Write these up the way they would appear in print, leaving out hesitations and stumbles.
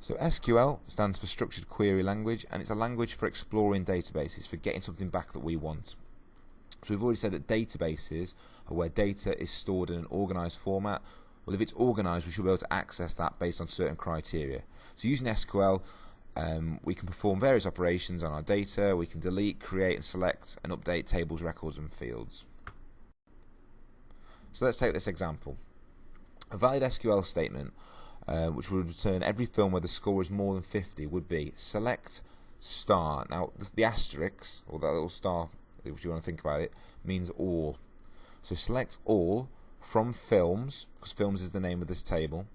So SQL stands for Structured Query Language, and it's a language for exploring databases, for getting something back that we want. So we've already said that databases are where data is stored in an organised format. Well, if it's organised, we should be able to access that based on certain criteria. So using SQL, we can perform various operations on our data. We can delete, create and select and update tables, records and fields. So let's take this example. A valid SQL statement which would return every film where the score is more than 50 would be select star. Now the asterisk, or that little star if you want to think about it, means all. So select all from films, because films is the name of this table,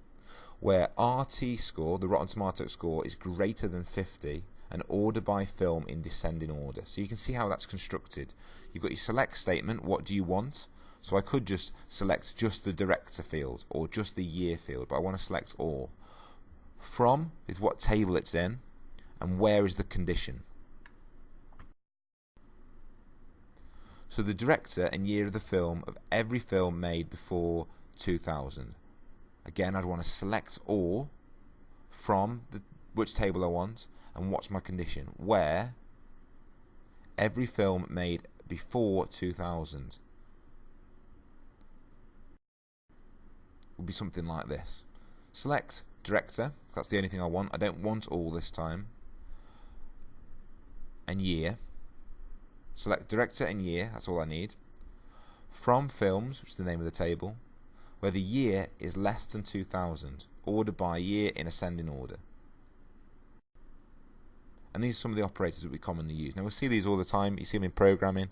where RT score, the Rotten Tomatoes score, is greater than 50, and order by film in descending order. So you can see how that's constructed. You've got your select statement, what do you want? So I could just select just the director field or just the year field, but I want to select all. From is what table it's in, and where is the condition. So the director and year of the film of every film made before 2000. Again, I'd want to select all from which table I want, and what's my condition, where every film made before 2000 would be something like this. Select director, that's the only thing I want. I don't want all this time. And year. Select director and year, that's all I need. From films, which is the name of the table, where the year is less than 2000, order by year in ascending order. And these are some of the operators that we commonly use. Now we'll see these all the time. You see them in programming.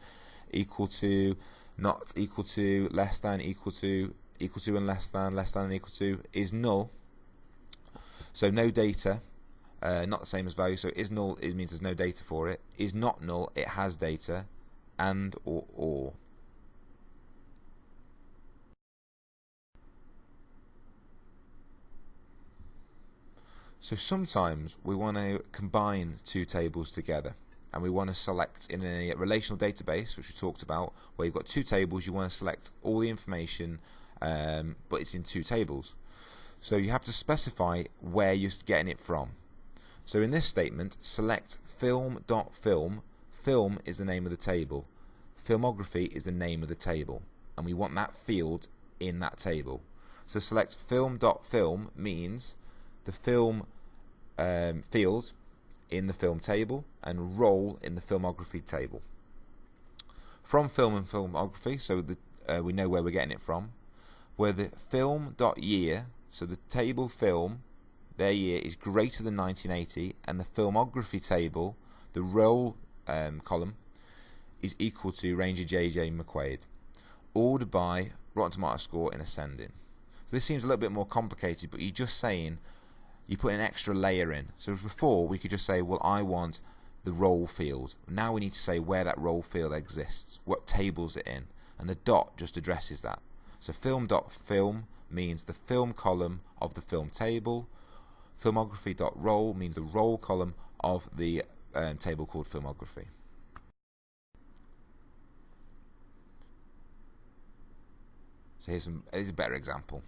Equal to, not equal to, less than, equal to and less than and equal to, is null. So no data, not the same as value. So is null, it means there's no data for it. Is not null, it has data. And or. So sometimes we want to combine two tables together, and we want to select in a relational database, which we talked about, where you've got two tables. You want to select all the information, but it's in two tables. So you have to specify where you're getting it from. So in this statement, select film.film. Film is the name of the table. Filmography is the name of the table, and we want that field in that table. So select film.film means the film field in the film table, and role in the filmography table. From film and filmography, so we know where we're getting it from. Where the film.year, so the table film, their year is greater than 1980, and the filmography table, the role column, is equal to Ranger J.J. McQuaid. Ordered by Rotten Tomatoes score in ascending. So this seems a little bit more complicated, but you're just saying, you put an extra layer in. So before we could just say, well, I want the role field. Now we need to say where that role field exists, what table's it in, and the dot just addresses that. So film.film means the film column of the film table. Filmography.role means the role column of the table called filmography. So here's a better example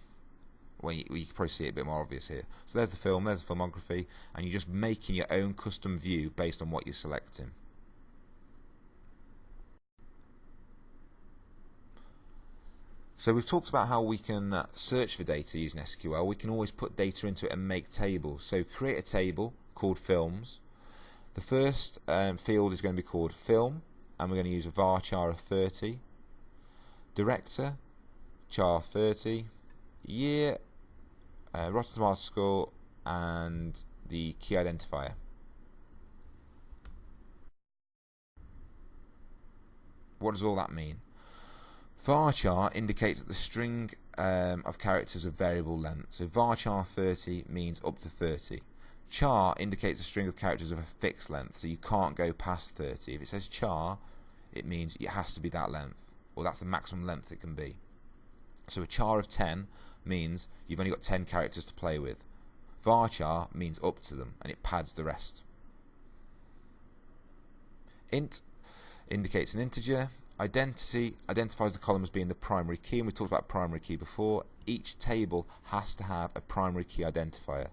where you can probably see it a bit more obvious here. So there's the film, there's the filmography, and you're just making your own custom view based on what you're selecting. So we've talked about how we can search for data using SQL. We can always put data into it and make tables. So create a table called films. The first field is going to be called film, and we're going to use a varchar of 30. Director, char 30. Year, Rotten Tomatoes score, and the key identifier. What does all that mean? Varchar indicates that the string of characters of variable length. So varchar 30 means up to 30. Char indicates a string of characters of a fixed length, so you can't go past 30. If it says char, it means it has to be that length, or that's the maximum length it can be. So a char of 10 means you've only got 10 characters to play with. Varchar means up to them, and it pads the rest. Int indicates an integer. Identity identifies the column as being the primary key, and we talked about primary key before. Each table has to have a primary key identifier.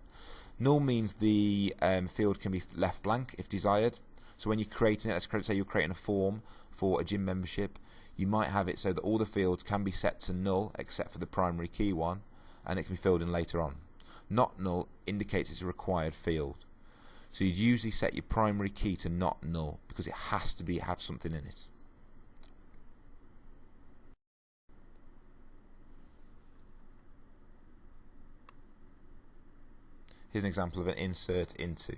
Null means the field can be left blank if desired. So when you're creating it, let's say you're creating a form for a gym membership, you might have it so that all the fields can be set to null except for the primary key one, and it can be filled in later on. Not null indicates it's a required field. So you'd usually set your primary key to not null because it has to have something in it. Here's an example of an insert into.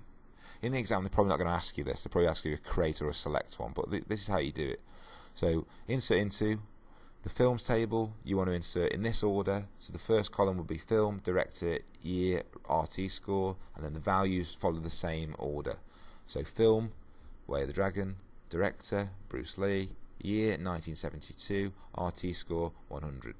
In the exam, they're probably not going to ask you this. They'll probably ask you a create or a select one, but this is how you do it. So insert into the films table. You want to insert in this order. So the first column would be film, director, year, RT score, and then the values follow the same order. So film, Way of the Dragon, director, Bruce Lee, year 1972, RT score 100.